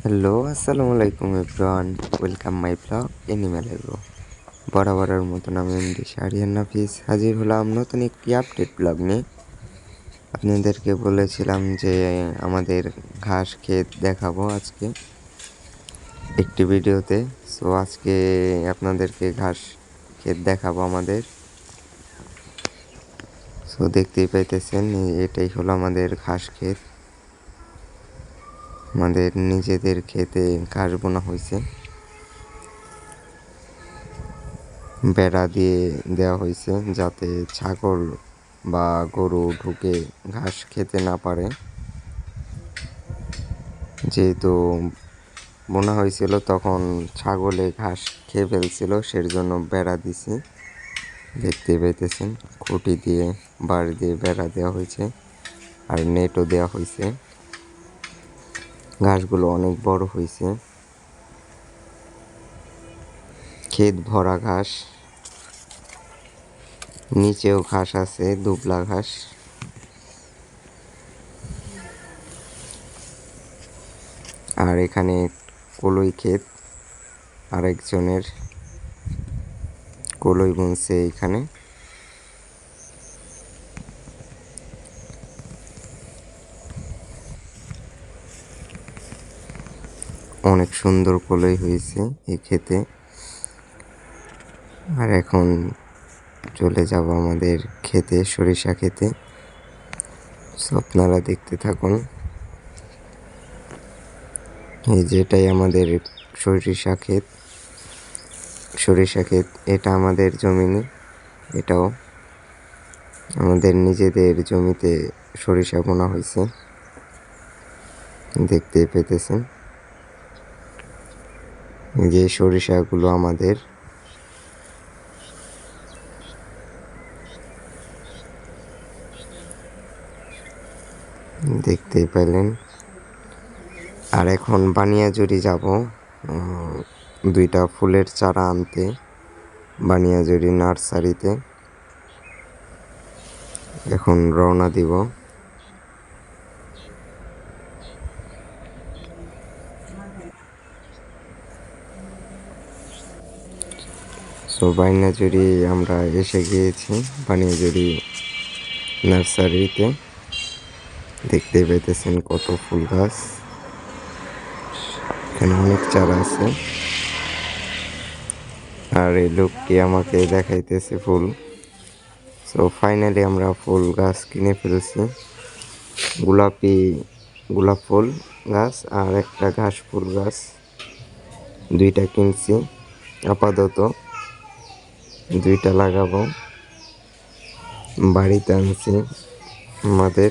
Hello, আসসালামু আলাইকুম everyone. Welcome my blog animal agro. বরাবরের মতন আমি এমডি শাহরিয়ার নাফিস হাজির হলাম নতুন একটি আপডেট ব্লগ নিয়ে। আপনাদেরকে বলেছিলাম যে আমাদের ঘাস ক্ষেত দেখাবো আজকে একটি ভিডিওতে। সো আজকে আপনাদেরকে ঘাস ক্ষেত দেখাবো আমাদের। সো দেখতেই পাইতেছেন এটাই হলো আমাদের ঘাস ক্ষেত। আমাদের নিজেদের ক্ষেতে ঘাস বোনা হয়েছে, বেড়া দিয়ে দেওয়া হয়েছে যাতে ছাগল বা গরু ঢুকে ঘাস খেতে না পারে। যেহেতু বোনা হয়েছিল তখন ছাগলে ঘাস খেয়ে ফেলছিল, সের জন্য বেড়া দিছি। দেখতে পাইতেছেন খুঁটি দিয়ে বাড়ি দিয়ে বেড়া দেওয়া হয়েছে আর নেটও দেওয়া হয়েছে। ঘাসগুলো অনেক বড় হয়েছে, ক্ষেত ভরা ঘাস, নিচেও ঘাস আছে, দুবলা ঘাস। আর এখানে কলই ক্ষেত, আরেকজনের কলই বুনছে এখানে। অনেক সুন্দর কলই হয়েছে এই ক্ষেতে। আর এখন চলে যাব আমাদের ক্ষেতে, সরিষা ক্ষেতে। আপনারা দেখতে থাকুন। এই যেটাই আমাদের সরিষা ক্ষেত। সরিষা ক্ষেত এটা আমাদের জমিনে, এটাও আমাদের নিজেদের জমিতে সরিষা বোনা হয়েছে, দেখতেই পেতেছেন। যে সরিষাগুলো আমাদের, দেখতেই পেলেন। আর এখন বানিয়াজুরি যাব দুইটা ফুলের চারা আনতে, বানিয়াজুরি নার্সারিতে। এখন রওনা দিব। সো বানিয়াজুরি আমরা এসে গিয়েছি, বানিয়াজুরি নার্সারিতে। দেখতে পেতেছেন কত ফুল গাছ, এখানে অনেক চারা আছে। আর এই লোকটি আমাকে দেখাইতেছে ফুল। সো ফাইনালি আমরা ফুল গাছ কিনে ফেলছি, গোলাপ ফুল গাছ আর একটা ঘাস ফুল গাছ, দুইটা কিনছি। আপাতত দুইটা লাগাবো, বাড়িতে আনছি আমাদের।